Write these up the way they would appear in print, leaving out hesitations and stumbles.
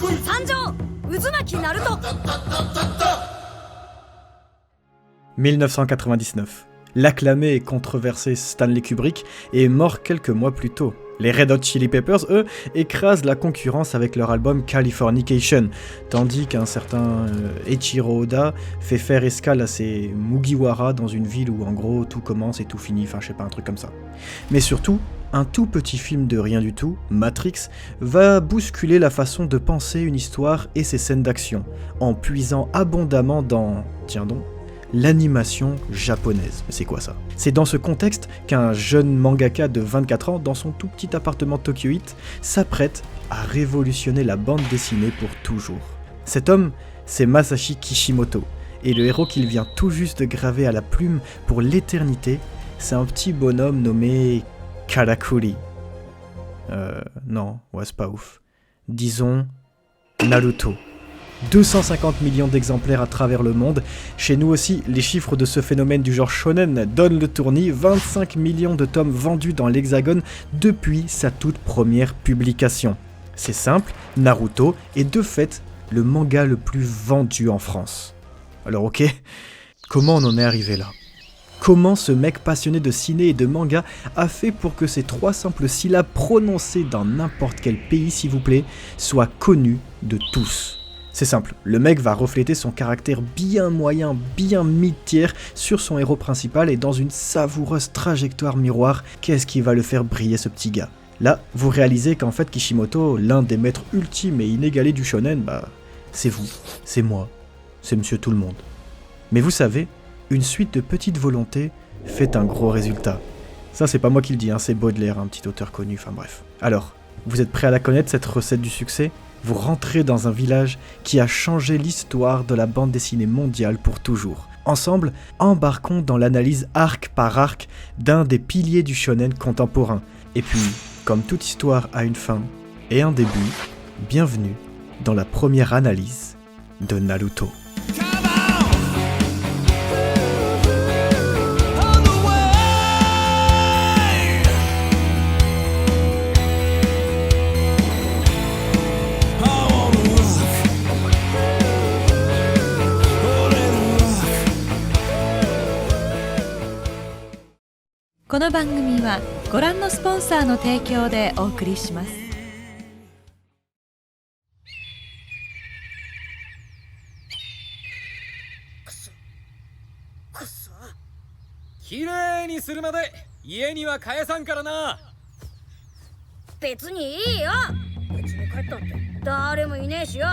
Sanjo Uzumaki Naruto. 1999. L'acclamé et controversé Stanley Kubrick est mort quelques mois plus tôt. Les Red Hot Chili Peppers, eux, écrasent la concurrence avec leur album Californication, tandis qu'un certain Eiichiro Oda fait faire escale à ses Mugiwara dans une ville où en gros tout commence et tout finit, enfin je sais pas, un truc comme ça. Mais surtout, un tout petit film de rien du tout, Matrix, va bousculer la façon de penser une histoire et ses scènes d'action, en puisant abondamment dans, tiens donc, l'animation japonaise. Mais c'est quoi ça ? C'est dans ce contexte qu'un jeune mangaka de 24 ans, dans son tout petit appartement tokyoïte, s'apprête à révolutionner la bande dessinée pour toujours. Cet homme, c'est Masashi Kishimoto, et le héros qu'il vient tout juste de graver à la plume pour l'éternité, c'est un petit bonhomme nommé Karakuri. Non, ouais, c'est pas ouf. Disons Naruto. 250 millions d'exemplaires à travers le monde. Chez nous aussi, les chiffres de ce phénomène du genre shonen donnent le tournis. 25 millions de tomes vendus dans l'Hexagone depuis sa toute première publication. C'est simple, Naruto est de fait le manga le plus vendu en France. Alors ok, comment on en est arrivé là ? Comment ce mec passionné de ciné et de manga a fait pour que ces 3 simples syllabes prononcées dans n'importe quel pays s'il vous plaît, soient connues de tous ? C'est simple, le mec va refléter son caractère bien moyen, bien mid-tier sur son héros principal et dans une savoureuse trajectoire miroir, qu'est-ce qui va le faire briller ce petit gars ? Là, vous réalisez qu'en fait Kishimoto, l'un des maîtres ultimes et inégalés du shonen, c'est vous, c'est moi, c'est monsieur tout le monde. Mais vous savez, une suite de petites volontés fait un gros résultat. Ça c'est pas moi qui le dis, c'est Baudelaire, un petit auteur connu, enfin bref. Alors, vous êtes prêts à la connaître cette recette du succès ? Vous rentrez dans un village qui a changé l'histoire de la bande dessinée mondiale pour toujours. Ensemble, embarquons dans l'analyse arc par arc d'un des piliers du shonen contemporain. Et puis, comme toute histoire a une fin et un début, bienvenue dans la première analyse de Naruto. Kono この番組はご覧のスポンサーの提供でお送りします。くそ、きれいにするまで家には帰さんからな。別にいいよ。うちに帰ったって誰もいねえしよ。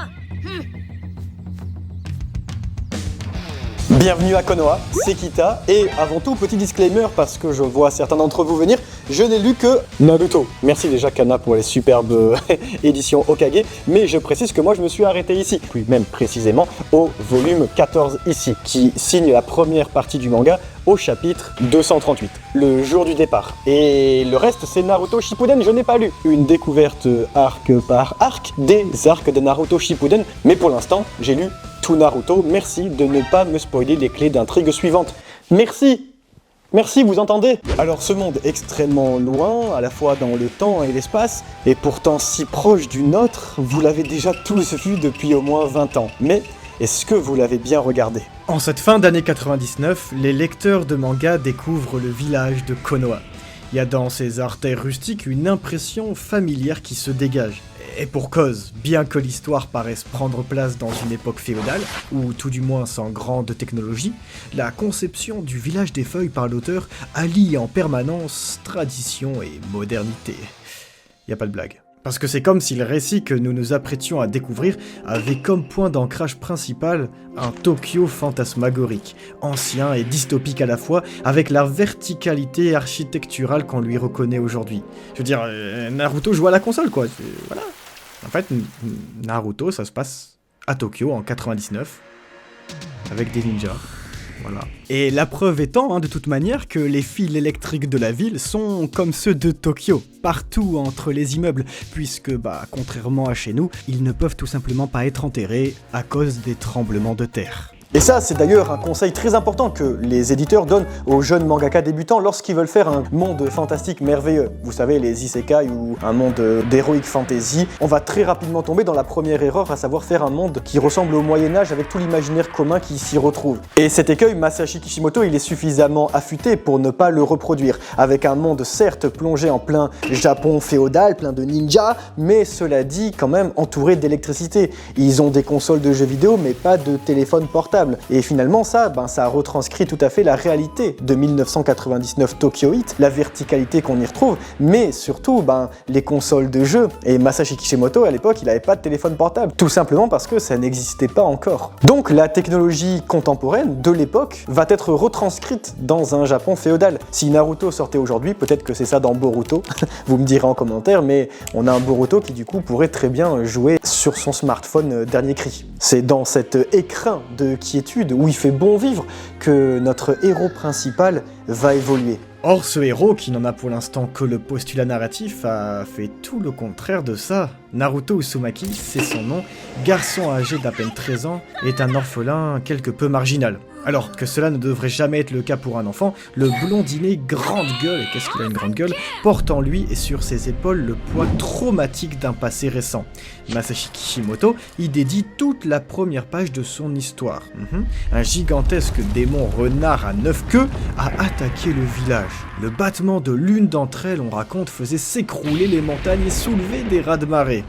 Bienvenue à Konoha, c'est Kita, et avant tout, petit disclaimer, parce que je vois certains d'entre vous venir, je n'ai lu que Naruto. Merci déjà Kana pour les superbes éditions Hokage, mais je précise que moi je me suis arrêté ici, puis même précisément au volume 14 ici, qui signe la première partie du manga au chapitre 238, le jour du départ. Et le reste c'est Naruto Shippuden, je n'ai pas lu. Une découverte arc par arc des arcs de Naruto Shippuden, mais pour l'instant j'ai lu tout Naruto, merci de ne pas me spoiler les clés d'intrigue suivantes. Merci, vous entendez ? Alors ce monde extrêmement loin, à la fois dans le temps et l'espace, et pourtant si proche du nôtre, vous l'avez déjà tous vu depuis au moins 20 ans. Mais est-ce que vous l'avez bien regardé ? En cette fin d'année 99, les lecteurs de manga découvrent le village de Konoha. Il y a dans ces artères rustiques une impression familière qui se dégage. Et pour cause, bien que l'histoire paraisse prendre place dans une époque féodale, ou tout du moins sans grande technologie, la conception du village des feuilles par l'auteur allie en permanence tradition et modernité. Y a pas de blague. Parce que c'est comme si le récit que nous nous apprêtions à découvrir avait comme point d'ancrage principal un Tokyo fantasmagorique, ancien et dystopique à la fois, avec la verticalité architecturale qu'on lui reconnaît aujourd'hui. Je veux dire, Naruto joue à la console quoi, voilà. En fait, Naruto, ça se passe à Tokyo en 99, avec des ninjas. Voilà. Et la preuve étant, de toute manière, que les fils électriques de la ville sont comme ceux de Tokyo, partout entre les immeubles, puisque, contrairement à chez nous, ils ne peuvent tout simplement pas être enterrés à cause des tremblements de terre. Et ça, c'est d'ailleurs un conseil très important que les éditeurs donnent aux jeunes mangaka débutants lorsqu'ils veulent faire un monde fantastique merveilleux. Vous savez, les isekai ou un monde d'heroic fantasy, on va très rapidement tomber dans la première erreur, à savoir faire un monde qui ressemble au Moyen-Âge avec tout l'imaginaire commun qui s'y retrouve. Et cet écueil, Masashi Kishimoto, il est suffisamment affûté pour ne pas le reproduire, avec un monde certes plongé en plein Japon féodal, plein de ninjas, mais cela dit, quand même entouré d'électricité. Ils ont des consoles de jeux vidéo, mais pas de téléphone portable. Et finalement, ça retranscrit tout à fait la réalité de 1999 Tokyo Heat, la verticalité qu'on y retrouve, mais surtout, les consoles de jeux. Et Masashi Kishimoto, à l'époque, il n'avait pas de téléphone portable, tout simplement parce que ça n'existait pas encore. Donc, la technologie contemporaine de l'époque va être retranscrite dans un Japon féodal. Si Naruto sortait aujourd'hui, peut-être que c'est ça dans Boruto, vous me direz en commentaire, mais on a un Boruto qui du coup pourrait très bien jouer sur son smartphone dernier cri. C'est dans cet écrin de quiétude où il fait bon vivre que notre héros principal va évoluer. Or, ce héros, qui n'en a pour l'instant que le postulat narratif, a fait tout le contraire de ça. Naruto Uzumaki, c'est son nom, garçon âgé d'à peine 13 ans, est un orphelin quelque peu marginal. Alors que cela ne devrait jamais être le cas pour un enfant, le blondinet grande gueule, et qu'est-ce qu'il a une grande gueule, porte en lui et sur ses épaules le poids traumatique d'un passé récent. Masashi Kishimoto y dédie toute la première page de son histoire. Un gigantesque démon renard à 9 queues a attaqué le village. Le battement de l'une d'entre elles, on raconte, faisait s'écrouler les montagnes et soulever des raz-de-marée.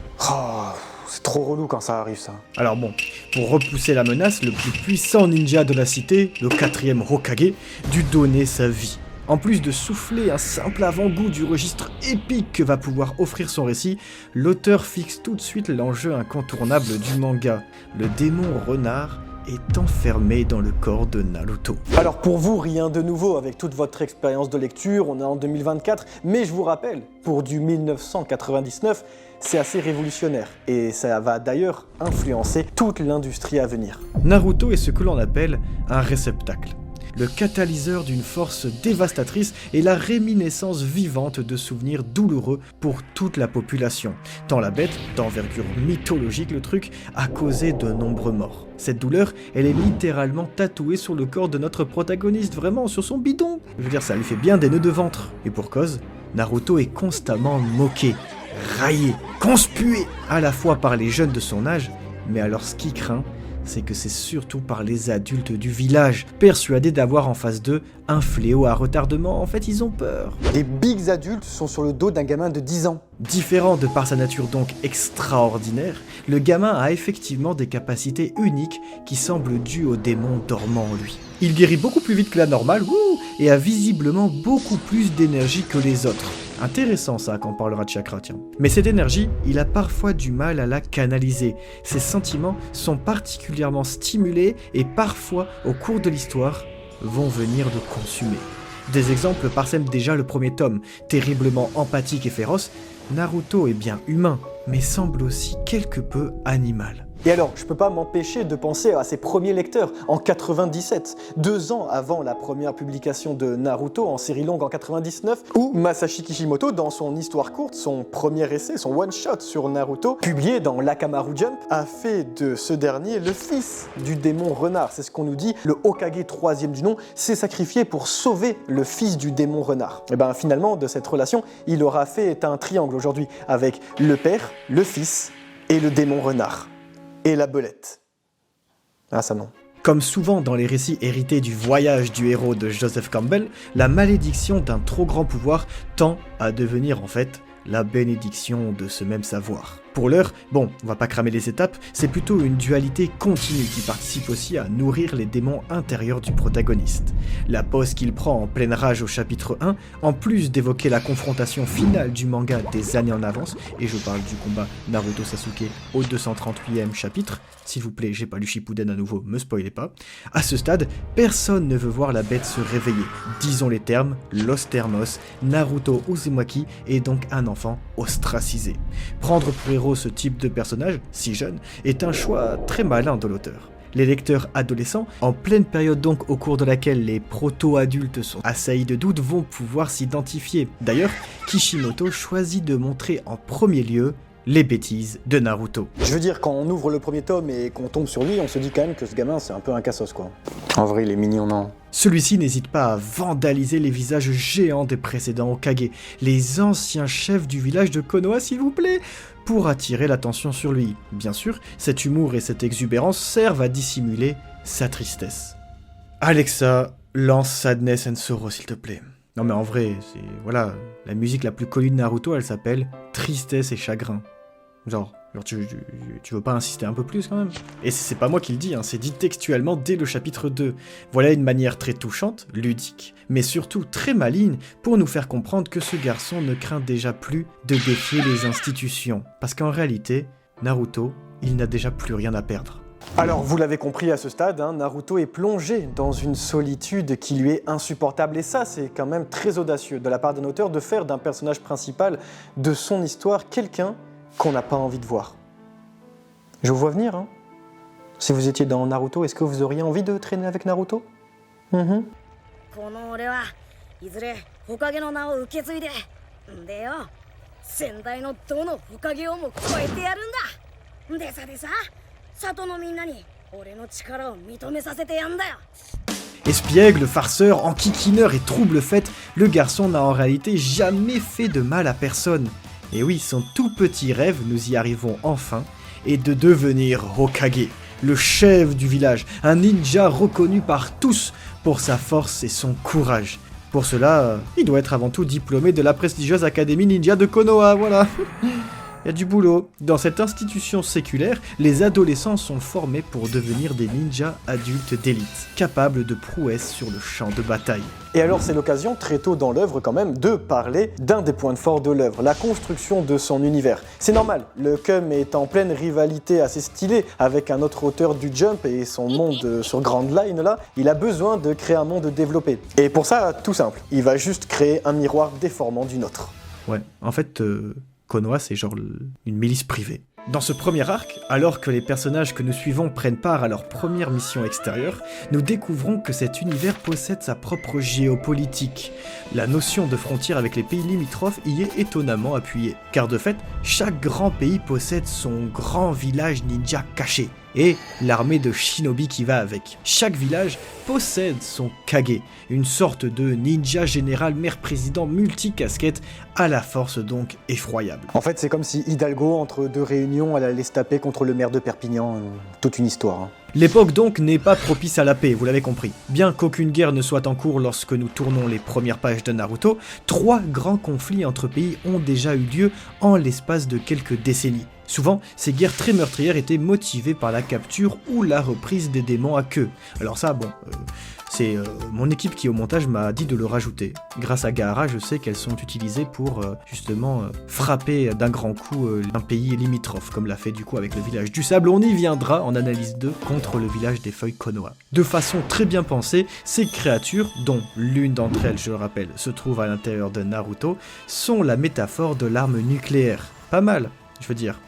C'est trop relou quand ça arrive, ça. Alors bon, pour repousser la menace, le plus puissant ninja de la cité, le 4e Hokage, dut donner sa vie. En plus de souffler un simple avant-goût du registre épique que va pouvoir offrir son récit, l'auteur fixe tout de suite l'enjeu incontournable du manga. Le démon renard est enfermé dans le corps de Naruto. Alors pour vous, rien de nouveau avec toute votre expérience de lecture, on est en 2024, mais je vous rappelle, pour du 1999, c'est assez révolutionnaire, et ça va d'ailleurs influencer toute l'industrie à venir. Naruto est ce que l'on appelle un réceptacle. Le catalyseur d'une force dévastatrice et la réminiscence vivante de souvenirs douloureux pour toute la population. Tant la bête, d'envergure mythologique le truc, a causé de nombreux morts. Cette douleur, elle est littéralement tatouée sur le corps de notre protagoniste, vraiment, sur son bidon. Je veux dire, ça lui fait bien des nœuds de ventre. Et pour cause, Naruto est constamment moqué, raillé, conspué, à la fois par les jeunes de son âge, mais alors ce qui craint, c'est que c'est surtout par les adultes du village, persuadés d'avoir en face d'eux un fléau à retardement. En fait, ils ont peur. Les bigs adultes sont sur le dos d'un gamin de 10 ans. Différent de par sa nature donc extraordinaire, le gamin a effectivement des capacités uniques qui semblent dues au démon dormant en lui. Il guérit beaucoup plus vite que la normale, et a visiblement beaucoup plus d'énergie que les autres. Intéressant ça quand on parlera de chakra, tiens. Mais cette énergie, il a parfois du mal à la canaliser. Ses sentiments sont particulièrement stimulés et parfois, au cours de l'histoire, vont venir le consumer. Des exemples parsèment déjà le premier tome. Terriblement empathique et féroce, Naruto est bien humain, mais semble aussi quelque peu animal. Et alors, je peux pas m'empêcher de penser à ses premiers lecteurs en 97, 2 ans avant la première publication de Naruto en série longue en 99, où Masashi Kishimoto, dans son histoire courte, son premier essai, son one-shot sur Naruto, publié dans l'Akamaru Jump, a fait de ce dernier le fils du démon renard. C'est ce qu'on nous dit, le Hokage 3e du nom s'est sacrifié pour sauver le fils du démon renard. Et ben finalement, de cette relation, il aura fait un triangle aujourd'hui, avec le père, le fils et le démon renard. Et la belette. Ah ça non. Comme souvent dans les récits hérités du voyage du héros de Joseph Campbell, la malédiction d'un trop grand pouvoir tend à devenir en fait la bénédiction de ce même savoir. Pour l'heure, bon, on va pas cramer les étapes, c'est plutôt une dualité continue qui participe aussi à nourrir les démons intérieurs du protagoniste. La pose qu'il prend en pleine rage au chapitre 1, en plus d'évoquer la confrontation finale du manga des années en avance, et je parle du combat Naruto-Sasuke au 238e chapitre, s'il vous plaît, j'ai pas lu Shippuden à nouveau, me spoilez pas. À ce stade, personne ne veut voir la bête se réveiller. Disons les termes, Los Termos, Naruto Uzumaki est donc un enfant ostracisé. Prendre pour héros ce type de personnage, si jeune, est un choix très malin de l'auteur. Les lecteurs adolescents, en pleine période donc au cours de laquelle les proto-adultes sont assaillis de doutes, vont pouvoir s'identifier. D'ailleurs, Kishimoto choisit de montrer en premier lieu les bêtises de Naruto. Je veux dire, quand on ouvre le premier tome et qu'on tombe sur lui, on se dit quand même que ce gamin, c'est un peu un cassos, quoi. En vrai, il est mignon, non? Celui-ci n'hésite pas à vandaliser les visages géants des précédents Hokage, les anciens chefs du village de Konoha s'il vous plaît, pour attirer l'attention sur lui. Bien sûr, cet humour et cette exubérance servent à dissimuler sa tristesse. Alexa, lance Sadness and Sorrow s'il te plaît. Non mais en vrai, c'est... voilà, la musique la plus connue de Naruto, elle s'appelle Tristesse et Chagrin. Genre tu veux pas insister un peu plus quand même? Et c'est pas moi qui le dis, hein, c'est dit textuellement dès le chapitre 2. Voilà une manière très touchante, ludique, mais surtout très maligne pour nous faire comprendre que ce garçon ne craint déjà plus de défier les institutions. Parce qu'en réalité, Naruto, il n'a déjà plus rien à perdre. Alors, vous l'avez compris à ce stade, hein, Naruto est plongé dans une solitude qui lui est insupportable. Et ça, c'est quand même très audacieux de la part d'un auteur de faire d'un personnage principal de son histoire quelqu'un qu'on n'a pas envie de voir. Je vous vois venir, hein. Si vous étiez dans Naruto, est-ce que vous auriez envie de traîner avec Naruto? この俺はいずれ火影の名を受け継いでんでよ先代のどの火影をも超えてやるんだでさ里のみんなに俺の力を認めさせてやんだよ Espiègle, farceur, enquiquineur et trouble-fête, le garçon n'a en réalité jamais fait de mal à personne. Et oui, son tout petit rêve, nous y arrivons enfin, est de devenir Hokage, le chef du village, un ninja reconnu par tous pour sa force et son courage. Pour cela, il doit être avant tout diplômé de la prestigieuse Académie Ninja de Konoha, voilà. Il y a du boulot. Dans cette institution séculaire, les adolescents sont formés pour devenir des ninjas adultes d'élite, capables de prouesses sur le champ de bataille. Et alors c'est l'occasion très tôt dans l'œuvre quand même de parler d'un des points forts de l'œuvre, la construction de son univers. C'est normal, le Cum est en pleine rivalité assez stylée avec un autre auteur du Jump et son monde sur Grand Line là, il a besoin de créer un monde développé. Et pour ça, tout simple, il va juste créer un miroir déformant d'une autre. Ouais, en fait, Konoha c'est genre une milice privée. Dans ce premier arc, alors que les personnages que nous suivons prennent part à leur première mission extérieure, nous découvrons que cet univers possède sa propre géopolitique. La notion de frontière avec les pays limitrophes y est étonnamment appuyée, car de fait, chaque grand pays possède son grand village ninja caché, et l'armée de shinobi qui va avec. Chaque village possède son kage, une sorte de ninja général maire-président multicasquette, à la force donc effroyable. En fait, c'est comme si Hidalgo, entre deux réunions, elle allait se taper contre le maire de Perpignan. Toute une histoire. Hein. L'époque donc n'est pas propice à la paix, vous l'avez compris. Bien qu'aucune guerre ne soit en cours lorsque nous tournons les premières pages de Naruto, 3 grands conflits entre pays ont déjà eu lieu en l'espace de quelques décennies. Souvent, ces guerres très meurtrières étaient motivées par la capture ou la reprise des démons à queue. Alors ça, bon, c'est mon équipe qui au montage m'a dit de le rajouter. Grâce à Gaara, je sais qu'elles sont utilisées pour justement frapper d'un grand coup un pays limitrophe, comme l'a fait du coup avec le village du sable. On y viendra en analyse 2 contre le village des feuilles Konoha. De façon très bien pensée, ces créatures, dont l'une d'entre elles, je le rappelle, se trouve à l'intérieur de Naruto, sont la métaphore de l'arme nucléaire. Pas mal, je veux dire.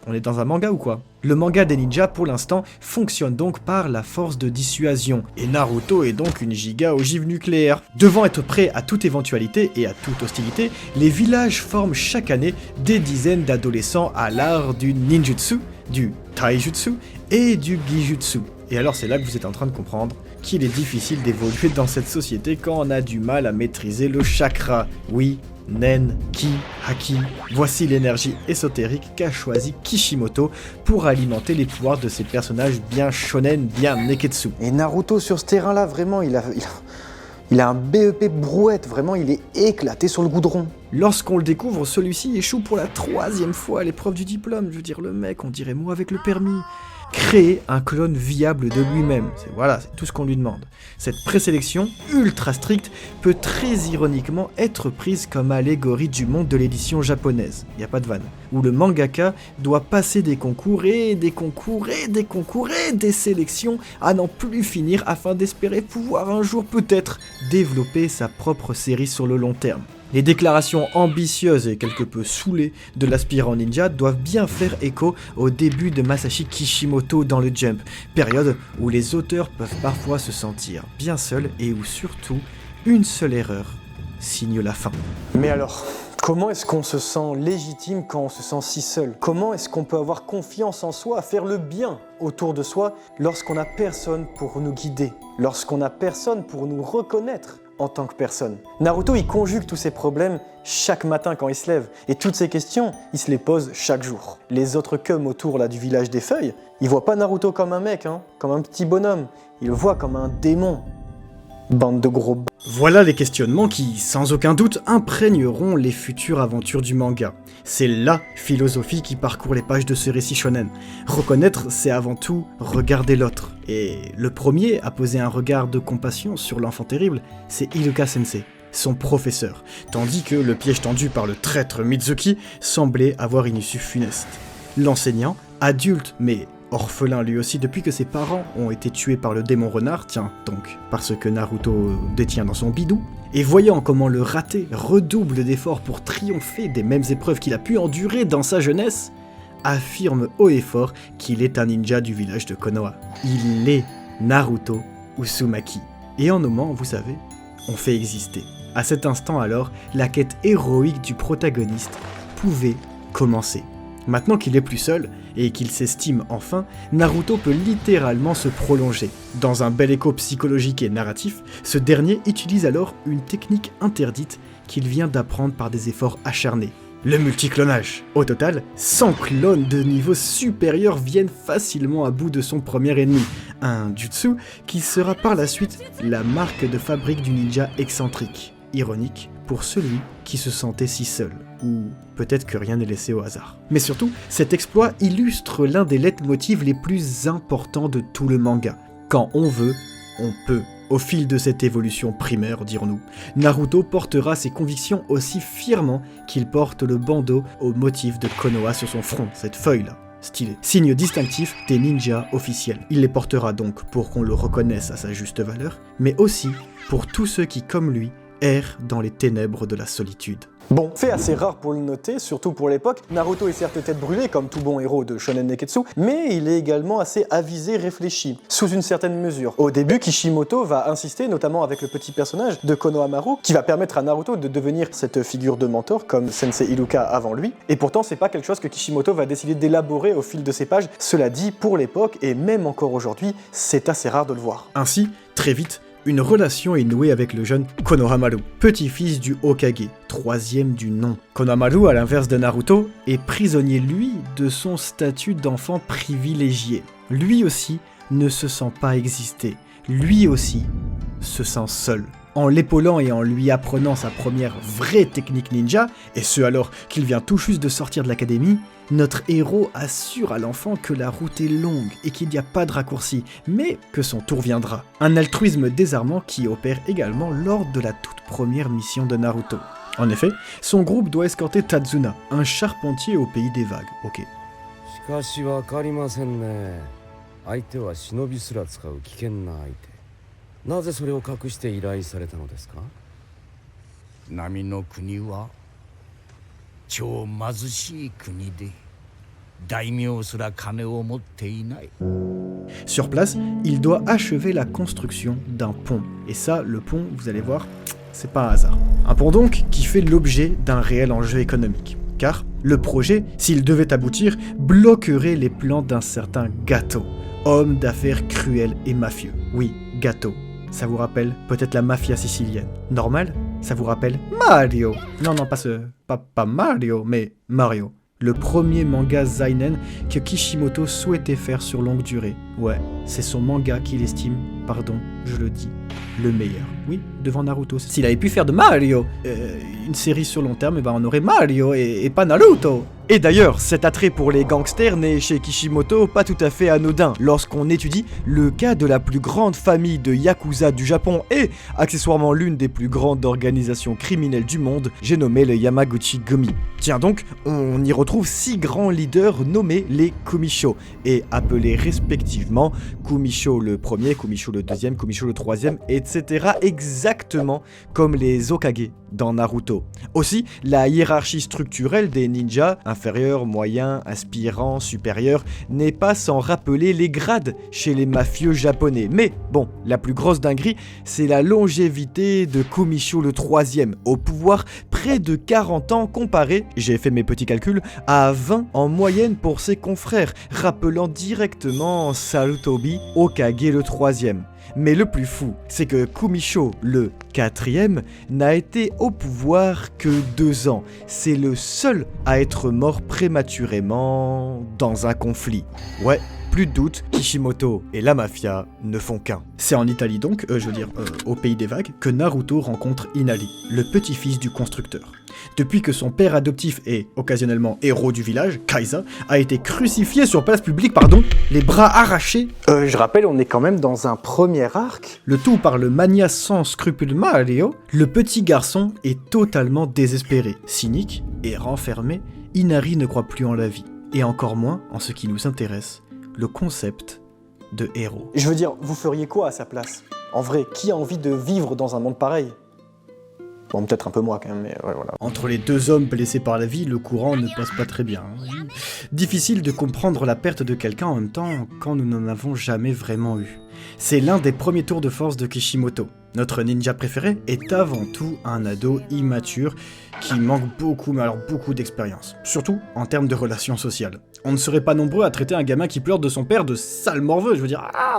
On est dans un manga ou quoi? Le manga des ninjas, pour l'instant, fonctionne donc par la force de dissuasion, et Naruto est donc une giga ogive nucléaire. Devant être prêt à toute éventualité et à toute hostilité, les villages forment chaque année des dizaines d'adolescents à l'art du ninjutsu, du taijutsu et du gijutsu. Et alors c'est là que vous êtes en train de comprendre qu'il est difficile d'évoluer dans cette société quand on a du mal à maîtriser le chakra. Oui, Nen, Ki, Haki, voici l'énergie ésotérique qu'a choisi Kishimoto pour alimenter les pouvoirs de ces personnages bien shonen, bien neketsu. Et Naruto sur ce terrain-là, vraiment, il a un BEP brouette, vraiment, il est éclaté sur le goudron. Lorsqu'on le découvre, celui-ci échoue pour la 3e fois à l'épreuve du diplôme. Je veux dire, le mec, on dirait moi avec le permis. Créer un clone viable de lui-même, c'est tout ce qu'on lui demande. Cette présélection, ultra stricte, peut très ironiquement être prise comme allégorie du monde de l'édition japonaise, y a pas de vanne, où le mangaka doit passer des concours et des concours et des concours et des sélections à n'en plus finir afin d'espérer pouvoir un jour peut-être développer sa propre série sur le long terme. Les déclarations ambitieuses et quelque peu saoulées de l'aspirant ninja doivent bien faire écho au début de Masashi Kishimoto dans le Jump, période où les auteurs peuvent parfois se sentir bien seuls et où surtout, une seule erreur signe la fin. Mais alors, Comment est-ce qu'on se sent légitime quand on se sent si seul? Comment est-ce qu'on peut avoir confiance en soi, faire le bien autour de soi lorsqu'on n'a personne pour nous guider, lorsqu'on n'a personne pour nous reconnaître en tant que personne? Naruto, il conjugue tous ces problèmes chaque matin quand il se lève, et toutes ces questions, il se les pose chaque jour. Les autres Kums autour là, du village des feuilles, ils voient pas Naruto comme un mec, comme un petit bonhomme, ils le voient comme un démon. Bande de gros Voilà les questionnements qui, sans aucun doute, imprégneront les futures aventures du manga. C'est LA philosophie qui parcourt les pages de ce récit shonen. Reconnaître, c'est avant tout regarder l'autre. Et le premier à poser un regard de compassion sur l'enfant terrible, c'est Iruka Sensei, son professeur, tandis que le piège tendu par le traître Mizuki semblait avoir une issue funeste. L'enseignant, adulte mais orphelin lui aussi depuis que ses parents ont été tués par le démon renard, tiens donc, parce que Naruto détient dans son bidou, et voyant comment le raté redouble d'efforts pour triompher des mêmes épreuves qu'il a pu endurer dans sa jeunesse, affirme haut et fort qu'il est un ninja du village de Konoha. Il est Naruto Uzumaki. Et en nommant, vous savez, on fait exister. À cet instant alors, la quête héroïque du protagoniste pouvait commencer. Maintenant qu'il est plus seul, et qu'il s'estime enfin, Naruto peut littéralement se prolonger. Dans un bel écho psychologique et narratif, ce dernier utilise alors une technique interdite qu'il vient d'apprendre par des efforts acharnés. Le multiclonage. Au total, 100 clones de niveau supérieur viennent facilement à bout de son premier ennemi, un jutsu qui sera par la suite la marque de fabrique du ninja excentrique. Ironique pour celui qui se sentait si seul, ou peut-être que rien n'est laissé au hasard. Mais surtout, cet exploit illustre l'un des leitmotifs les plus importants de tout le manga. Quand on veut, on peut. Au fil de cette évolution primaire, dirons-nous, Naruto portera ses convictions aussi fièrement qu'il porte le bandeau au motif de Konoha sur son front, cette feuille-là. Stylé. Signe distinctif des ninjas officiels. Il les portera donc pour qu'on le reconnaisse à sa juste valeur, mais aussi pour tous ceux qui, comme lui, errent dans les ténèbres de la solitude. Bon, fait assez rare pour le noter, surtout pour l'époque, Naruto est certes tête brûlée comme tout bon héros de Shonen Neketsu, mais il est également assez avisé, réfléchi, sous une certaine mesure. Au début, Kishimoto va insister, notamment avec le petit personnage de Konohamaru, qui va permettre à Naruto de devenir cette figure de mentor, comme Sensei Iruka avant lui, et pourtant c'est pas quelque chose que Kishimoto va décider d'élaborer au fil de ses pages. Cela dit, pour l'époque, et même encore aujourd'hui, c'est assez rare de le voir. Ainsi, très vite, une relation est nouée avec le jeune Konohamaru, petit-fils du Hokage, troisième du nom. Konohamaru, à l'inverse de Naruto, est prisonnier, lui, de son statut d'enfant privilégié. Lui aussi ne se sent pas exister. Lui aussi se sent seul. En l'épaulant et en lui apprenant sa première vraie technique ninja, et ce alors qu'il vient tout juste de sortir de l'académie, notre héros assure à l'enfant que la route est longue et qu'il n'y a pas de raccourci, mais que son tour viendra. Un altruisme désarmant qui opère également lors de la toute première mission de Naruto. En effet, son groupe doit escorter Tazuna, un charpentier au pays des vagues. Ok. しかしわかりませんね。相手は忍びすら使う危険な相手。なぜそれを隠して依頼されたのですか？波の国は超貧しい国で大名すら金を持っていない。 Sur place, il doit achever la construction d'un pont. Et ça, le pont, vous allez voir, c'est pas un hasard. Un pont donc qui fait l'objet d'un réel enjeu économique. Car le projet, s'il devait aboutir, bloquerait les plans d'un certain Gato, homme d'affaires cruel et mafieux. Oui, Gato. Ça vous rappelle peut-être la mafia sicilienne. Normal, ça vous rappelle Mario. Non, pas Mario, mais Mario. Le premier manga seinen que Kishimoto souhaitait faire sur longue durée. Ouais, c'est son manga qu'il estime, pardon, je le dis, le meilleur. Oui, devant Naruto. S'il avait pu faire de Mario une série sur long terme, on aurait Mario et pas Naruto. Et d'ailleurs, cet attrait pour les gangsters n'est chez Kishimoto pas tout à fait anodin lorsqu'on étudie le cas de la plus grande famille de Yakuza du Japon et accessoirement l'une des plus grandes organisations criminelles du monde, j'ai nommé le Yamaguchi Gumi. Tiens donc, on y retrouve 6 grands leaders nommés les Kumisho et appelés respectivement Kumisho le premier, Kumisho le deuxième, Kumisho le troisième, etc. exactement comme les Hokage dans Naruto. Aussi, la hiérarchie structurelle des ninjas, inférieur, moyen, aspirant, supérieur, n'est pas sans rappeler les grades chez les mafieux japonais. Mais bon, la plus grosse dinguerie, c'est la longévité de Kumisho le troisième, au pouvoir près de 40 ans comparé, j'ai fait mes petits calculs, à 20 en moyenne pour ses confrères, rappelant directement Sarutobi Hokage le troisième. Mais le plus fou, c'est que Kumisho, le quatrième, n'a été au pouvoir que 2 ans. C'est le seul à être mort prématurément dans un conflit. Ouais, plus de doute, Kishimoto et la mafia ne font qu'un. C'est en Italie donc, au pays des vagues, que Naruto rencontre Inari, le petit-fils du constructeur. Depuis que son père adoptif et occasionnellement héros du village, Kaiza, a été crucifié sur place publique, les bras arrachés. Je rappelle, on est quand même dans un premier arc. Le tout par le mania sans scrupule Mario, le petit garçon est totalement désespéré. Cynique et renfermé, Inari ne croit plus en la vie. Et encore moins en ce qui nous intéresse, le concept de héros. Je veux dire, vous feriez quoi à sa place? En vrai, qui a envie de vivre dans un monde pareil? Bon, peut-être un peu moi quand même, mais ouais, voilà. Entre les deux hommes blessés par la vie, le courant ne passe pas très bien. Difficile de comprendre la perte de quelqu'un en même temps quand nous n'en avons jamais vraiment eu. C'est l'un des premiers tours de force de Kishimoto. Notre ninja préféré est avant tout un ado immature qui manque beaucoup, mais alors beaucoup d'expérience. Surtout en termes de relations sociales. On ne serait pas nombreux à traiter un gamin qui pleure de son père de sale morveux,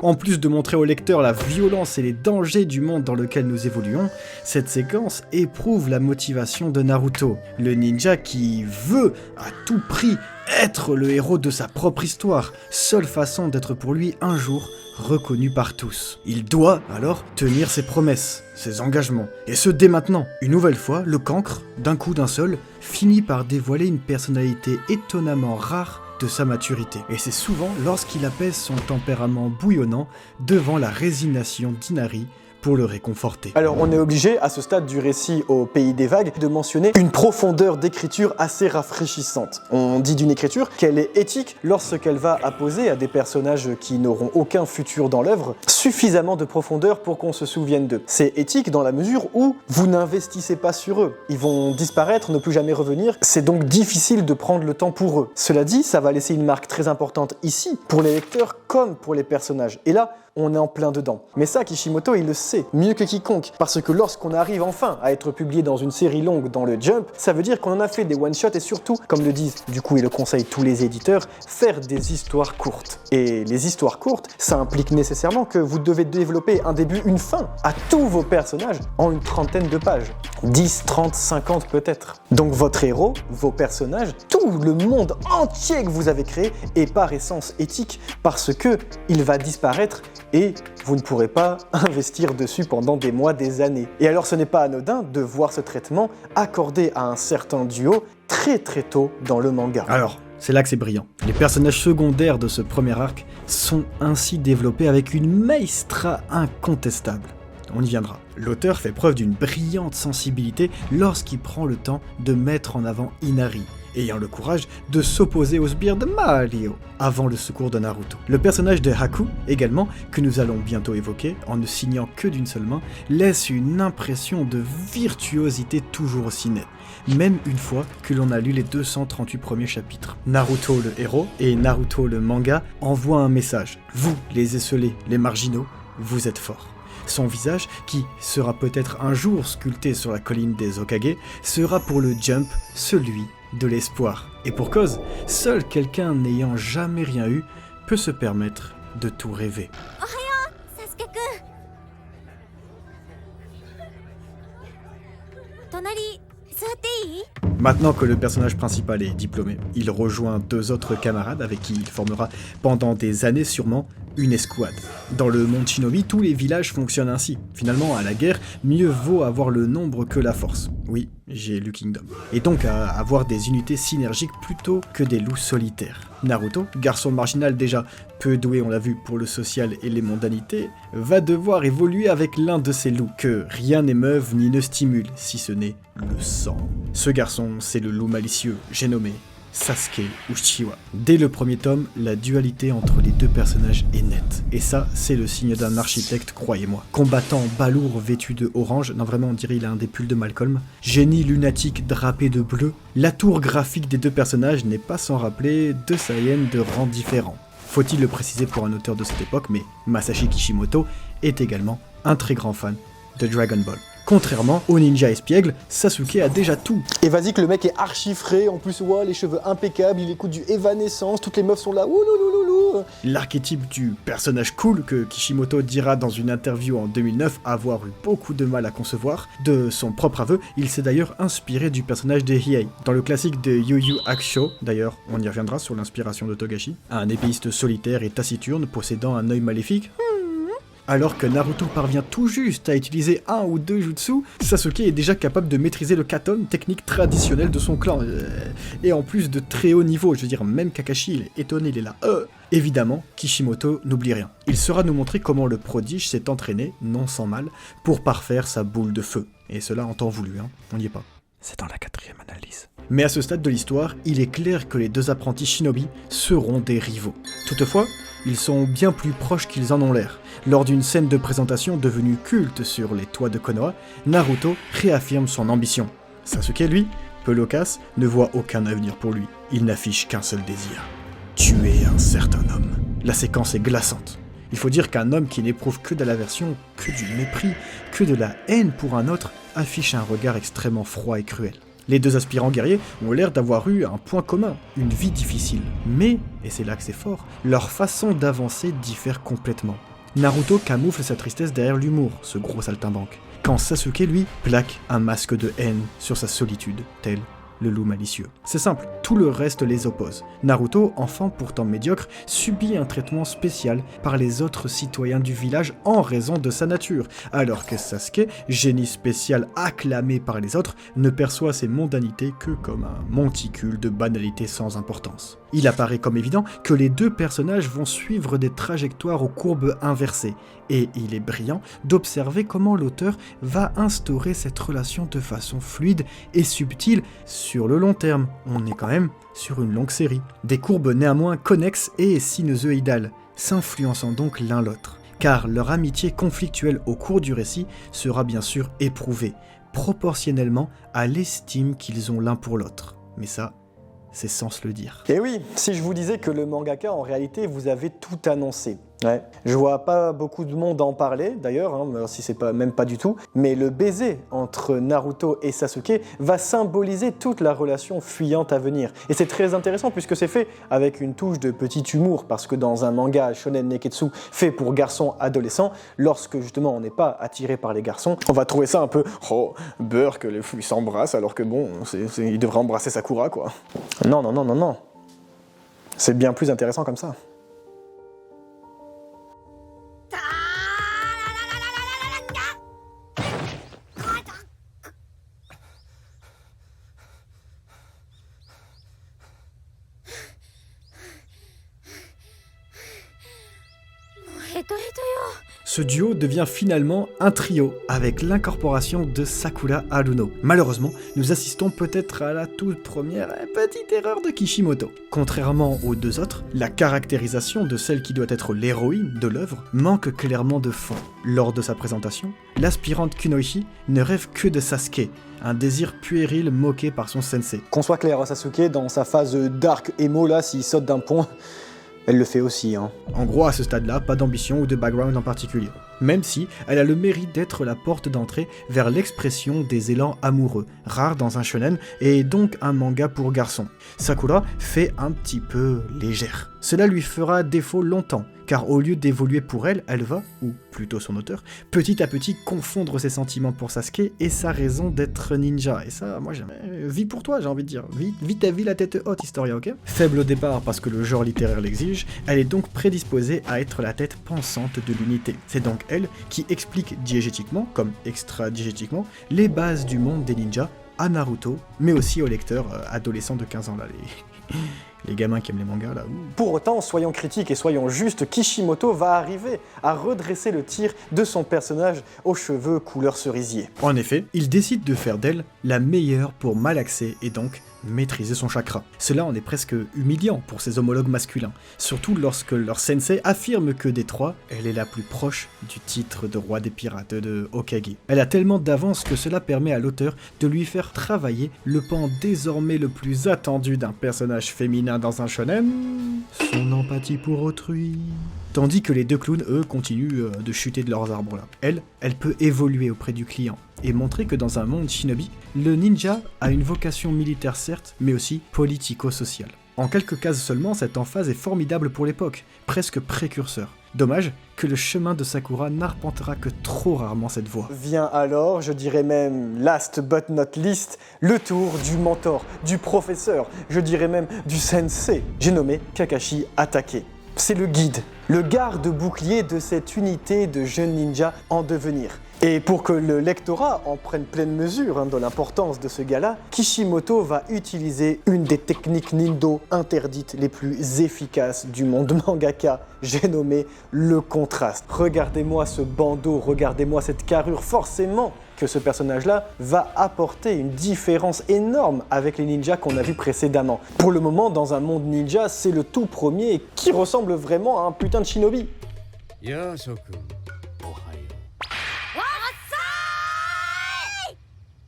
En plus de montrer au lecteur la violence et les dangers du monde dans lequel nous évoluons, cette séquence éprouve la motivation de Naruto, le ninja qui veut à tout prix être le héros de sa propre histoire, seule façon d'être pour lui un jour reconnu par tous. Il doit alors tenir ses promesses, ses engagements, et ce dès maintenant. Une nouvelle fois, le cancre, d'un coup d'un seul, finit par dévoiler une personnalité étonnamment rare de sa maturité. Et c'est souvent lorsqu'il apaise son tempérament bouillonnant devant la résignation d'Inari pour le réconforter. Alors on est obligé, à ce stade du récit au pays des vagues, de mentionner une profondeur d'écriture assez rafraîchissante. On dit d'une écriture qu'elle est éthique lorsqu'elle va apposer à des personnages qui n'auront aucun futur dans l'œuvre suffisamment de profondeur pour qu'on se souvienne d'eux. C'est éthique dans la mesure où vous n'investissez pas sur eux. Ils vont disparaître, ne plus jamais revenir, c'est donc difficile de prendre le temps pour eux. Cela dit, ça va laisser une marque très importante ici, pour les lecteurs comme pour les personnages. Et là, on est en plein dedans. Mais ça, Kishimoto, il le sait, mieux que quiconque, parce que lorsqu'on arrive enfin à être publié dans une série longue dans le Jump, ça veut dire qu'on en a fait des one-shots et surtout, comme le disent du coup et le conseillent tous les éditeurs, faire des histoires courtes. Et les histoires courtes, ça implique nécessairement que vous devez développer un début, une fin à tous vos personnages en une trentaine de pages. 10, 30, 50 peut-être. Donc votre héros, vos personnages, tout le monde entier que vous avez créé est par essence éthique parce que il va disparaître et vous ne pourrez pas investir dessus pendant des mois, des années. Et alors ce n'est pas anodin de voir ce traitement accordé à un certain duo très tôt dans le manga. Alors, c'est là que c'est brillant. Les personnages secondaires de ce premier arc sont ainsi développés avec une maestra incontestable. On y viendra. L'auteur fait preuve d'une brillante sensibilité lorsqu'il prend le temps de mettre en avant Inari, ayant le courage de s'opposer aux sbires de Mario avant le secours de Naruto. Le personnage de Haku, également, que nous allons bientôt évoquer, en ne signant que d'une seule main, laisse une impression de virtuosité toujours aussi nette, même une fois que l'on a lu les 238 premiers chapitres. Naruto le héros et Naruto le manga envoient un message. Vous, les esselés, les marginaux, vous êtes forts. Son visage, qui sera peut-être un jour sculpté sur la colline des Hokage, sera pour le Jump celui de l'espoir. Et pour cause, seul quelqu'un n'ayant jamais rien eu peut se permettre de tout rêver. Maintenant que le personnage principal est diplômé, il rejoint 2 autres camarades avec qui il formera pendant des années sûrement une escouade. Dans le monde shinobi, tous les villages fonctionnent ainsi. Finalement, à la guerre, mieux vaut avoir le nombre que la force. Oui, j'ai lu Kingdom. Et donc à avoir des unités synergiques plutôt que des loups solitaires. Naruto, garçon marginal déjà peu doué on l'a vu pour le social et les mondanités, va devoir évoluer avec l'un de ces loups que rien n'émeuve ni ne stimule, si ce n'est le sang. Ce garçon, c'est le loup malicieux, j'ai nommé Sasuke Uchiwa. Dès le premier tome, la dualité entre les deux personnages est nette. Et ça, c'est le signe d'un architecte, croyez-moi. Combattant balourd vêtu de orange, non vraiment on dirait il a un des pulls de Malcolm, génie lunatique drapé de bleu, la tour graphique des deux personnages n'est pas sans rappeler deux Saiyans de rangs différents. Faut-il le préciser pour un auteur de cette époque, mais Masashi Kishimoto est également un très grand fan de Dragon Ball. Contrairement au ninja espiègle, Sasuke a déjà tout. Et vas-y que le mec est archi frais, en plus ouais, les cheveux impeccables, il écoute du Evanescence, toutes les meufs sont là, ouloulouloulou. L'archétype du personnage cool que Kishimoto dira dans une interview en 2009 avoir eu beaucoup de mal à concevoir. De son propre aveu, il s'est d'ailleurs inspiré du personnage de Hiei. Dans le classique de Yu Yu Hakusho, d'ailleurs on y reviendra sur l'inspiration de Togashi, un épéiste solitaire et taciturne possédant un œil maléfique. Alors que Naruto parvient tout juste à utiliser un ou deux jutsu, Sasuke est déjà capable de maîtriser le katon, technique traditionnelle de son clan. Et en plus de très haut niveau, je veux dire, même Kakashi, il est étonné, il est là. Évidemment, Kishimoto n'oublie rien. Il saura nous montrer comment le prodige s'est entraîné, non sans mal, pour parfaire sa boule de feu. Et cela en temps voulu, hein, on n'y est pas. C'est dans la 4e analyse. Mais à ce stade de l'histoire, il est clair que les deux apprentis shinobi seront des rivaux. Toutefois, ils sont bien plus proches qu'ils en ont l'air. Lors d'une scène de présentation devenue culte sur les toits de Konoha, Naruto réaffirme son ambition. Sasuke, lui, peu loquace, ne voit aucun avenir pour lui. Il n'affiche qu'un seul désir. Tuer un certain homme. La séquence est glaçante. Il faut dire qu'un homme qui n'éprouve que de l'aversion, que du mépris, que de la haine pour un autre, affiche un regard extrêmement froid et cruel. Les deux aspirants guerriers ont l'air d'avoir eu un point commun, une vie difficile. Mais, et c'est là que c'est fort, leur façon d'avancer diffère complètement. Naruto camoufle sa tristesse derrière l'humour, ce gros saltimbanque, quand Sasuke, lui, plaque un masque de haine sur sa solitude, tel le loup malicieux. C'est simple, tout le reste les oppose. Naruto, enfant pourtant médiocre, subit un traitement spécial par les autres citoyens du village en raison de sa nature, alors que Sasuke, génie spécial acclamé par les autres, ne perçoit ses mondanités que comme un monticule de banalités sans importance. Il apparaît comme évident que les deux personnages vont suivre des trajectoires aux courbes inversées, et il est brillant d'observer comment l'auteur va instaurer cette relation de façon fluide et subtile sur le long terme. On est quand même sur une longue série. Des courbes néanmoins connexes et sinusoïdales, s'influençant donc l'un l'autre, car leur amitié conflictuelle au cours du récit sera bien sûr éprouvée, proportionnellement à l'estime qu'ils ont l'un pour l'autre. Mais ça, c'est sans se le dire. Et oui, si je vous disais que le mangaka, en réalité, vous avait tout annoncé. Ouais. Je vois pas beaucoup de monde en parler, d'ailleurs, hein, si c'est pas, même pas du tout, mais le baiser entre Naruto et Sasuke va symboliser toute la relation fuyante à venir. Et c'est très intéressant puisque c'est fait avec une touche de petit humour, parce que dans un manga shonen neketsu fait pour garçons adolescents, lorsque justement on n'est pas attiré par les garçons, on va trouver ça un peu « Oh, beurre que les filles s'embrassent alors que bon, il devrait embrasser Sakura quoi ». Non, non, non, non, non. C'est bien plus intéressant comme ça. Ce duo devient finalement un trio, avec l'incorporation de Sakura Haruno. Malheureusement, nous assistons peut-être à la toute première petite erreur de Kishimoto. Contrairement aux deux autres, la caractérisation de celle qui doit être l'héroïne de l'œuvre manque clairement de fond. Lors de sa présentation, l'aspirante Kunoichi ne rêve que de Sasuke, un désir puéril moqué par son sensei. Qu'on soit clair, Sasuke, dans sa phase dark emo là, s'il saute d'un pont, elle le fait aussi, hein. En gros, à ce stade-là, pas d'ambition ou de background en particulier. Même si elle a le mérite d'être la porte d'entrée vers l'expression des élans amoureux, rares dans un shonen et donc un manga pour garçons. Sakura fait un petit peu légère. Cela lui fera défaut longtemps, car au lieu d'évoluer pour elle, elle va, ou plutôt son auteur, petit à petit confondre ses sentiments pour Sasuke et sa raison d'être ninja. Et ça, moi jamais. Vis pour toi, j'ai envie de dire. Vis ta vie la tête haute, Historia, ok? Faible au départ parce que le genre littéraire l'exige, elle est donc prédisposée à être la tête pensante de l'unité. C'est donc elle qui explique diégétiquement, comme extra-diégétiquement, les bases du monde des ninjas à Naruto, mais aussi aux lecteurs adolescents de 15 ans là, Les gamins qui aiment les mangas, là. Pour autant, soyons critiques et soyons justes, Kishimoto va arriver à redresser le tir de son personnage aux cheveux couleur cerisier. En effet, il décide de faire d'elle la meilleure pour malaxer et donc maîtriser son chakra. Cela en est presque humiliant pour ses homologues masculins, surtout lorsque leur sensei affirme que des trois, elle est la plus proche du titre de roi des pirates de Hokage. Elle a tellement d'avance que cela permet à l'auteur de lui faire travailler le pan désormais le plus attendu d'un personnage féminin dans un shonen, son empathie pour autrui. Tandis que les deux clowns, eux, continuent de chuter de leurs arbres là. Elle peut évoluer auprès du client et montrer que dans un monde shinobi, le ninja a une vocation militaire certes, mais aussi politico-sociale. En quelques cases seulement, cette emphase est formidable pour l'époque, presque précurseur. Dommage que le chemin de Sakura n'arpentera que trop rarement cette voie. Vient alors, je dirais même last but not least, le tour du mentor, du professeur, je dirais même du sensei. J'ai nommé Kakashi Hatake. C'est le guide, le garde-bouclier de cette unité de jeunes ninjas en devenir. Et pour que le lectorat en prenne pleine mesure de l'importance de ce gars-là, Kishimoto va utiliser une des techniques Nindo interdites les plus efficaces du monde mangaka. J'ai nommé le contraste. Regardez-moi ce bandeau, regardez-moi cette carrure, forcément que ce personnage-là va apporter une différence énorme avec les ninjas qu'on a vus précédemment. Pour le moment, dans un monde ninja, c'est le tout premier qui ressemble vraiment à un putain de shinobi. Ya Shokun, ohayo.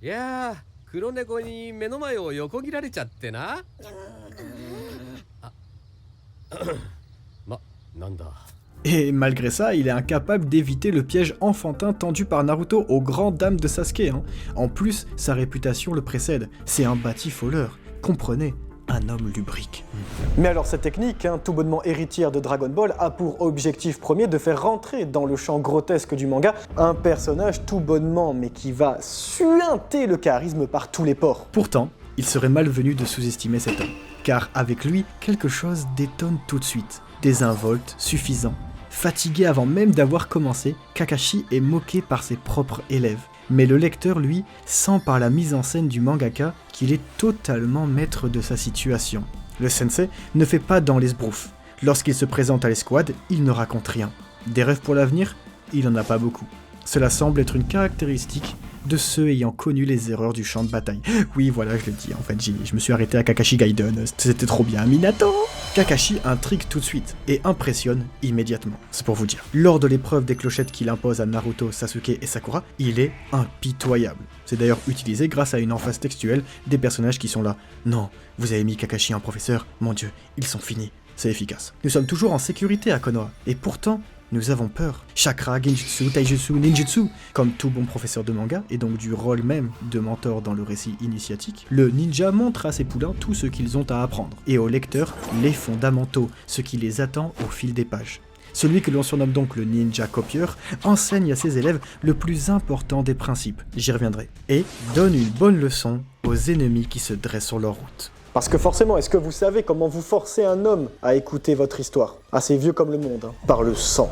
いやー、黒猫に目の前を横切られちゃってな。なんだ。 Et malgré ça, il est incapable d'éviter le piège enfantin tendu par Naruto aux grandes dames de Sasuke. En plus, sa réputation le précède. C'est un batifoleur. Comprenez, un homme lubrique. Mais alors cette technique, tout bonnement héritière de Dragon Ball, a pour objectif premier de faire rentrer dans le champ grotesque du manga un personnage tout bonnement, mais qui va suinter le charisme par tous les pores. Pourtant, il serait malvenu de sous-estimer cet homme, car avec lui, quelque chose détonne tout de suite. Désinvolte, suffisant. Fatigué avant même d'avoir commencé, Kakashi est moqué par ses propres élèves. Mais le lecteur, lui, sent par la mise en scène du mangaka qu'il est totalement maître de sa situation. Le sensei ne fait pas dans l'esbrouf. Lorsqu'il se présente à l'escouade, il ne raconte rien. Des rêves pour l'avenir, il n'en a pas beaucoup. Cela semble être une caractéristique de ceux ayant connu les erreurs du champ de bataille. Oui, voilà, je le dis, en fait, je me suis arrêté à Kakashi Gaiden, c'était trop bien, Minato! Kakashi intrigue tout de suite et impressionne immédiatement, c'est pour vous dire. Lors de l'épreuve des clochettes qu'il impose à Naruto, Sasuke et Sakura, il est impitoyable. C'est d'ailleurs utilisé grâce à une emphase textuelle des personnages qui sont là. Non, vous avez mis Kakashi en professeur, mon dieu, ils sont finis. C'est efficace. Nous sommes toujours en sécurité à Konoha, et pourtant, nous avons peur. Chakra, Genjutsu, Taijutsu, Ninjutsu. Comme tout bon professeur de manga, et donc du rôle même de mentor dans le récit initiatique, le ninja montre à ses poulains tout ce qu'ils ont à apprendre, et aux lecteurs les fondamentaux, ce qui les attend au fil des pages. Celui que l'on surnomme donc le ninja copieur enseigne à ses élèves le plus important des principes, j'y reviendrai, et donne une bonne leçon aux ennemis qui se dressent sur leur route. Parce que forcément, est-ce que vous savez comment vous forcez un homme à écouter votre histoire? Assez vieux comme le monde, par le sang.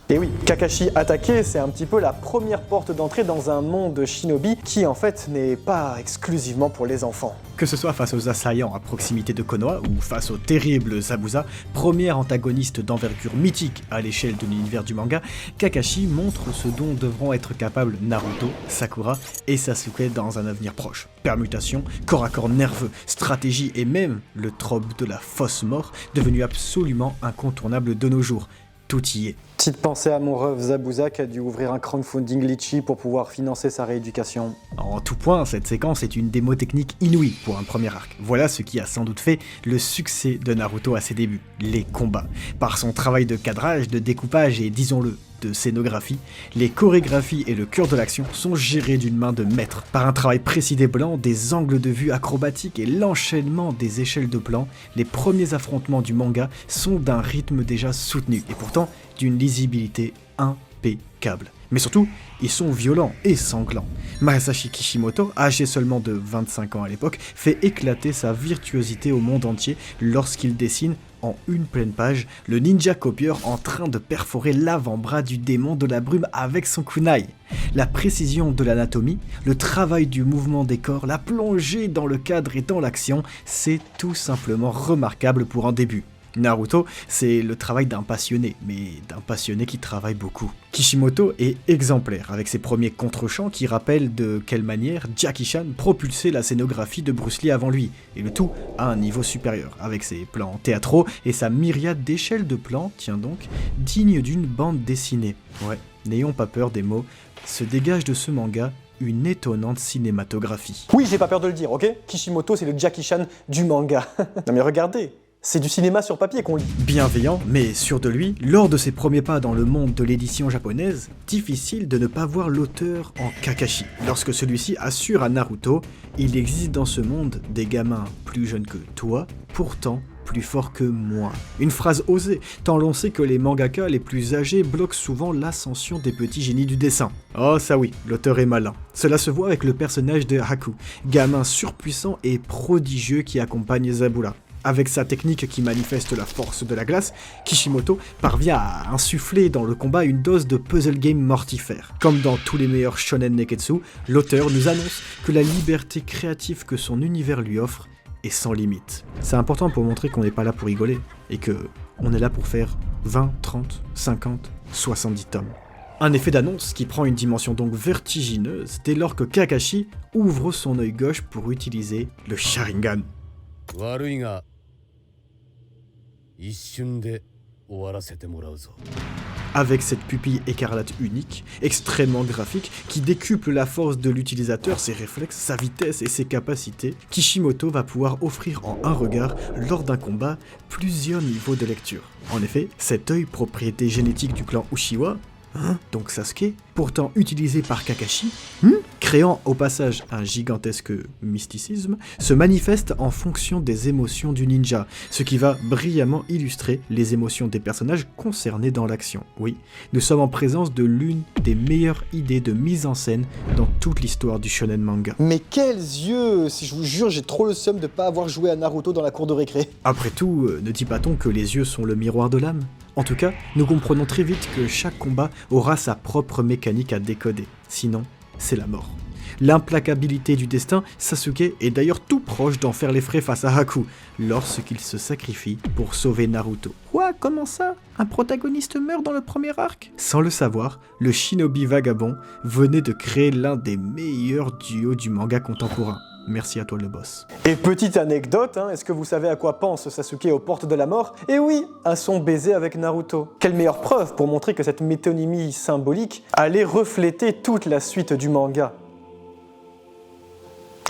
Et oui, Kakashi Hatake, c'est un petit peu la première porte d'entrée dans un monde shinobi qui en fait n'est pas exclusivement pour les enfants. Que ce soit face aux assaillants à proximité de Konoha ou face au terrible Zabuza, premier antagoniste d'envergure mythique à l'échelle de l'univers du manga, Kakashi montre ce dont devront être capables Naruto, Sakura et Sasuke dans un avenir proche. Permutation, corps à corps nerveux, stratégie et même le trope de la fausse mort devenu absolument incontournable de nos jours. Tout y est. Petite pensée à mon ref Zabuza qui a dû ouvrir un crowdfunding litchi pour pouvoir financer sa rééducation. En tout point, cette séquence est une démo technique inouïe pour un premier arc. Voilà ce qui a sans doute fait le succès de Naruto à ses débuts, les combats. Par son travail de cadrage, de découpage et, disons-le, de scénographie, les chorégraphies et le cœur de l'action sont gérés d'une main de maître. Par un travail précis des plans, des angles de vue acrobatiques et l'enchaînement des échelles de plans, les premiers affrontements du manga sont d'un rythme déjà soutenu et pourtant d'une lisibilité impeccable. Mais surtout, ils sont violents et sanglants. Masashi Kishimoto, âgé seulement de 25 ans à l'époque, fait éclater sa virtuosité au monde entier lorsqu'il dessine en une pleine page, le ninja copieur en train de perforer l'avant-bras du démon de la brume avec son kunai. La précision de l'anatomie, le travail du mouvement des corps, la plongée dans le cadre et dans l'action, c'est tout simplement remarquable pour un début. Naruto, c'est le travail d'un passionné, mais d'un passionné qui travaille beaucoup. Kishimoto est exemplaire, avec ses premiers contre-champs qui rappellent de quelle manière Jackie Chan propulsait la scénographie de Bruce Lee avant lui, et le tout à un niveau supérieur, avec ses plans théâtraux et sa myriade d'échelles de plans, tiens donc, digne d'une bande dessinée. Ouais, n'ayons pas peur des mots, se dégage de ce manga une étonnante cinématographie. Oui, j'ai pas peur de le dire, ok? Kishimoto, c'est le Jackie Chan du manga. Non mais regardez, c'est du cinéma sur papier qu'on lit. Bienveillant, mais sûr de lui, lors de ses premiers pas dans le monde de l'édition japonaise, difficile de ne pas voir l'auteur en Kakashi. Lorsque celui-ci assure à Naruto, il existe dans ce monde des gamins plus jeunes que toi, pourtant plus forts que moi. Une phrase osée, tant l'on sait que les mangaka les plus âgés bloquent souvent l'ascension des petits génies du dessin. Oh ça oui, l'auteur est malin. Cela se voit avec le personnage de Haku, gamin surpuissant et prodigieux qui accompagne Zabura. Avec sa technique qui manifeste la force de la glace, Kishimoto parvient à insuffler dans le combat une dose de puzzle game mortifère. Comme dans tous les meilleurs shonen neketsu, l'auteur nous annonce que la liberté créative que son univers lui offre est sans limite. C'est important pour montrer qu'on n'est pas là pour rigoler, et que on est là pour faire 20, 30, 50, 70 tomes. Un effet d'annonce qui prend une dimension donc vertigineuse dès lors que Kakashi ouvre son œil gauche pour utiliser le Sharingan. 悪いが一瞬で終わらせてもらうぞ。 Avec cette pupille écarlate unique, extrêmement graphique, qui décuple la force de l'utilisateur, ses réflexes, sa vitesse et ses capacités, Kishimoto va pouvoir offrir en un regard, lors d'un combat, plusieurs niveaux de lecture. En effet, cet œil, propriété génétique du clan Uchiwa, donc Sasuke, pourtant utilisé par Kakashi, créant au passage un gigantesque mysticisme, se manifeste en fonction des émotions du ninja, ce qui va brillamment illustrer les émotions des personnages concernés dans l'action. Oui, nous sommes en présence de l'une des meilleures idées de mise en scène dans toute l'histoire du shonen manga. Mais quels yeux! Si je vous jure, j'ai trop le seum de pas avoir joué à Naruto dans la cour de récré. Après tout, ne dit pas-on que les yeux sont le miroir de l'âme? En tout cas, nous comprenons très vite que chaque combat aura sa propre mécanique à décoder, sinon c'est la mort. L'implacabilité du destin, Sasuke est d'ailleurs tout proche d'en faire les frais face à Haku, lorsqu'il se sacrifie pour sauver Naruto. Quoi? Comment ça? Un protagoniste meurt dans le premier arc? Sans le savoir, le shinobi vagabond venait de créer l'un des meilleurs duos du manga contemporain. Merci à toi le boss. Et petite anecdote, est-ce que vous savez à quoi pense Sasuke aux portes de la mort? Eh oui, à son baiser avec Naruto. Quelle meilleure preuve pour montrer que cette métonymie symbolique allait refléter toute la suite du manga.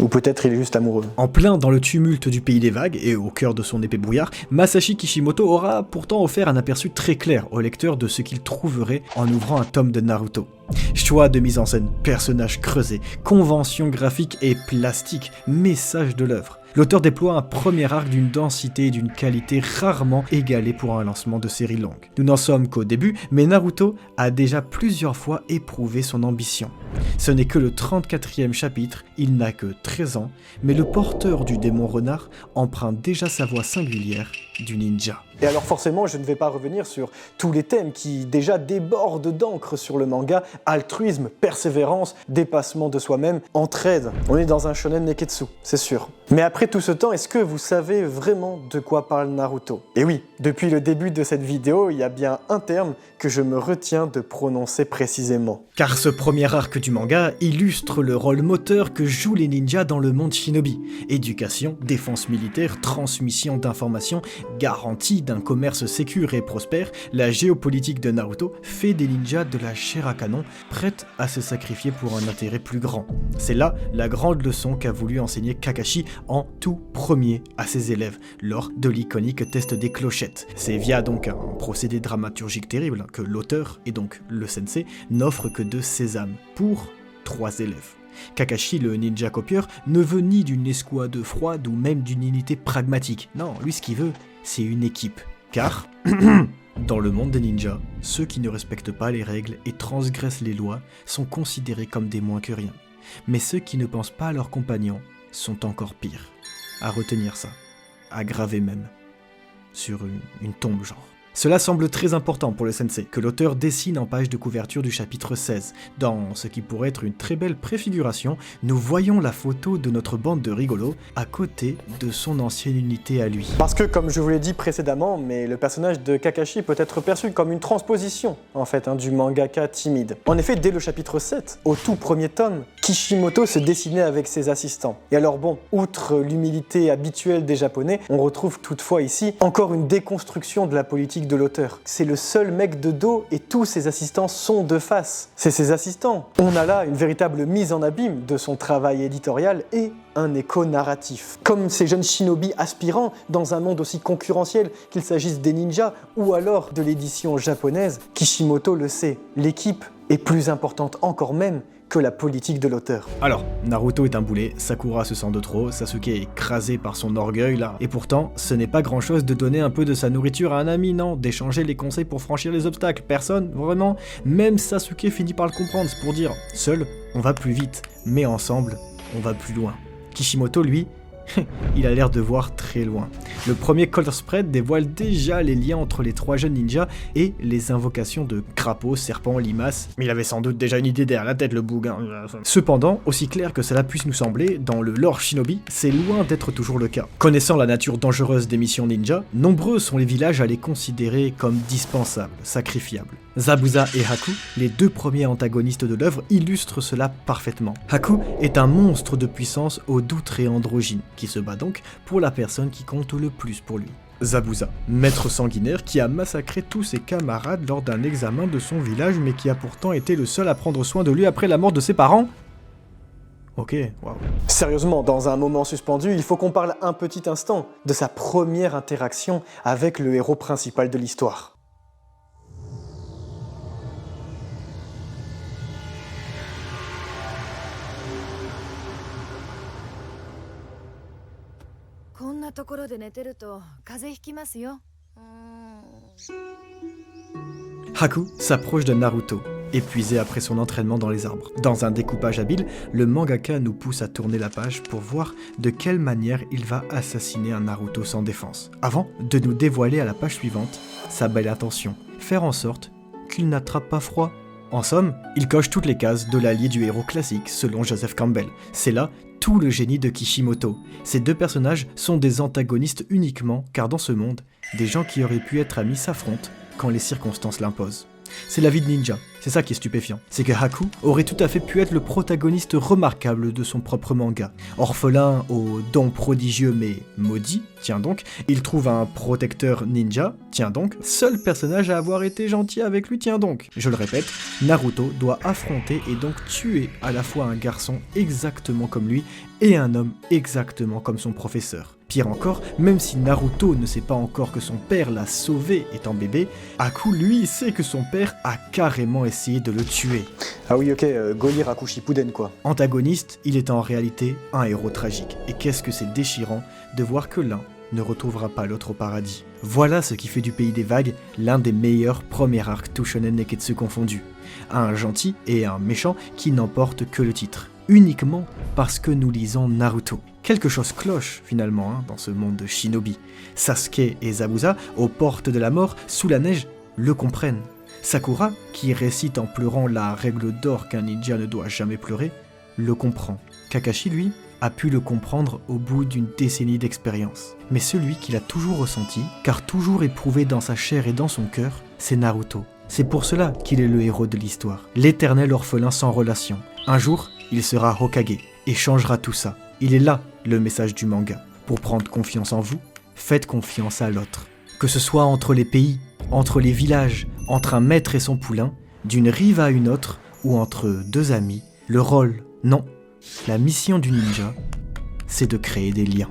Ou peut-être il est juste amoureux. En plein dans le tumulte du pays des vagues et au cœur de son épée brouillard, Masashi Kishimoto aura pourtant offert un aperçu très clair au lecteur de ce qu'il trouverait en ouvrant un tome de Naruto. Choix de mise en scène, personnages creusés, conventions graphiques et plastiques, message de l'œuvre. L'auteur déploie un premier arc d'une densité et d'une qualité rarement égalée pour un lancement de série longue. Nous n'en sommes qu'au début, mais Naruto a déjà plusieurs fois éprouvé son ambition. Ce n'est que le 34e chapitre, il n'a que 13 ans, mais le porteur du démon renard emprunte déjà sa voix singulière du ninja. Et alors forcément, je ne vais pas revenir sur tous les thèmes qui déjà débordent d'encre sur le manga, altruisme, persévérance, dépassement de soi-même, entraide. On est dans un shonen neketsu, c'est sûr. Mais après tout ce temps, est-ce que vous savez vraiment de quoi parle Naruto? Et oui, depuis le début de cette vidéo, il y a bien un terme que je me retiens de prononcer précisément. Car ce premier arc du manga illustre le rôle moteur que jouent les ninjas dans le monde shinobi. Éducation, défense militaire, transmission d'informations, garantie d'un commerce sécure et prospère, la géopolitique de Naruto fait des ninjas de la chair à canon, prêtes à se sacrifier pour un intérêt plus grand. C'est là la grande leçon qu'a voulu enseigner Kakashi en tout premier à ses élèves, lors de l'iconique test des clochettes. C'est via donc un procédé dramaturgique terrible que l'auteur, et donc le sensei, n'offre que de sésame pour 3 élèves. Kakashi, le ninja copieur, ne veut ni d'une escouade froide ou même d'une unité pragmatique. Non, lui ce qu'il veut, c'est une équipe. Car, dans le monde des ninjas, ceux qui ne respectent pas les règles et transgressent les lois sont considérés comme des moins que rien. Mais ceux qui ne pensent pas à leurs compagnons sont encore pires. À retenir ça. À graver même. sur une tombe genre. Cela semble très important pour le sensei, que l'auteur dessine en page de couverture du chapitre 16. Dans ce qui pourrait être une très belle préfiguration, nous voyons la photo de notre bande de rigolos à côté de son ancienne unité à lui. Parce que, comme je vous l'ai dit précédemment, mais le personnage de Kakashi peut être perçu comme une transposition, en fait, du mangaka timide. En effet, dès le chapitre 7, au tout premier tome, Kishimoto se dessinait avec ses assistants. Et alors bon, outre l'humilité habituelle des Japonais, on retrouve toutefois ici encore une déconstruction de la politique de l'auteur. C'est le seul mec de dos et tous ses assistants sont de face. C'est ses assistants. On a là une véritable mise en abîme de son travail éditorial et un écho narratif. Comme ces jeunes shinobi aspirants dans un monde aussi concurrentiel, qu'il s'agisse des ninjas ou alors de l'édition japonaise, Kishimoto le sait, l'équipe est plus importante encore même que la politique de l'auteur. Alors, Naruto est un boulet, Sakura se sent de trop, Sasuke est écrasé par son orgueil là, et pourtant, ce n'est pas grand chose de donner un peu de sa nourriture à un ami, non, d'échanger les conseils pour franchir les obstacles, personne, vraiment, même Sasuke finit par le comprendre, c'est pour dire, seul, on va plus vite, mais ensemble, on va plus loin. Kishimoto, lui, il a l'air de voir très loin. Le premier color spread dévoile déjà les liens entre les trois jeunes ninjas et les invocations de crapauds, serpents, limaces. Mais il avait sans doute déjà une idée derrière la tête, le bouguin. Cependant, aussi clair que cela puisse nous sembler, dans le lore shinobi, c'est loin d'être toujours le cas. Connaissant la nature dangereuse des missions ninja, nombreux sont les villages à les considérer comme dispensables, sacrifiables. Zabuza et Haku, les deux premiers antagonistes de l'œuvre, illustrent cela parfaitement. Haku est un monstre de puissance aux doux traits androgynes, qui se bat donc pour la personne qui compte le plus pour lui. Zabuza, maître sanguinaire qui a massacré tous ses camarades lors d'un examen de son village, mais qui a pourtant été le seul à prendre soin de lui après la mort de ses parents. Ok, waouh. Sérieusement, dans un moment suspendu, il faut qu'on parle un petit instant de sa première interaction avec le héros principal de l'histoire. Haku s'approche de Naruto, épuisé après son entraînement dans les arbres. Dans un découpage habile, le mangaka nous pousse à tourner la page pour voir de quelle manière il va assassiner un Naruto sans défense, avant de nous dévoiler à la page suivante sa belle intention, faire en sorte qu'il n'attrape pas froid. En somme, il coche toutes les cases de l'allié du héros classique selon Joseph Campbell. C'est là tout le génie de Kishimoto. Ces deux personnages sont des antagonistes uniquement car dans ce monde, des gens qui auraient pu être amis s'affrontent quand les circonstances l'imposent. C'est la vie de ninja, c'est ça qui est stupéfiant. C'est que Haku aurait tout à fait pu être le protagoniste remarquable de son propre manga. Orphelin aux dons prodigieux mais maudit, tiens donc, il trouve un protecteur ninja, tiens donc, seul personnage à avoir été gentil avec lui, tiens donc. Je le répète, Naruto doit affronter et donc tuer à la fois un garçon exactement comme lui et un homme exactement comme son professeur. Pire encore, même si Naruto ne sait pas encore que son père l'a sauvé étant bébé, Haku lui sait que son père a carrément essayé de le tuer. Ah oui, ok, Goli Raku Shippuden quoi. Antagoniste, il est en réalité un héros tragique. Et qu'est-ce que c'est déchirant de voir que l'un ne retrouvera pas l'autre au paradis. Voilà ce qui fait du Pays des Vagues l'un des meilleurs premiers arcs tout shonen neketsu confondus. Un gentil et un méchant qui n'emportent que le titre. Uniquement parce que nous lisons Naruto. Quelque chose cloche finalement dans ce monde de shinobi. Sasuke et Zabuza, aux portes de la mort, sous la neige, le comprennent. Sakura, qui récite en pleurant la règle d'or qu'un ninja ne doit jamais pleurer, le comprend. Kakashi, lui, a pu le comprendre au bout d'une décennie d'expérience. Mais celui qu'il a toujours ressenti, car toujours éprouvé dans sa chair et dans son cœur, c'est Naruto. C'est pour cela qu'il est le héros de l'histoire, l'éternel orphelin sans relation. Un jour, il sera Hokage et changera tout ça. Il est là, le message du manga. Pour prendre confiance en vous, faites confiance à l'autre. Que ce soit entre les pays, entre les villages, entre un maître et son poulain, d'une rive à une autre, ou entre deux amis, le rôle, non, la mission du ninja, c'est de créer des liens.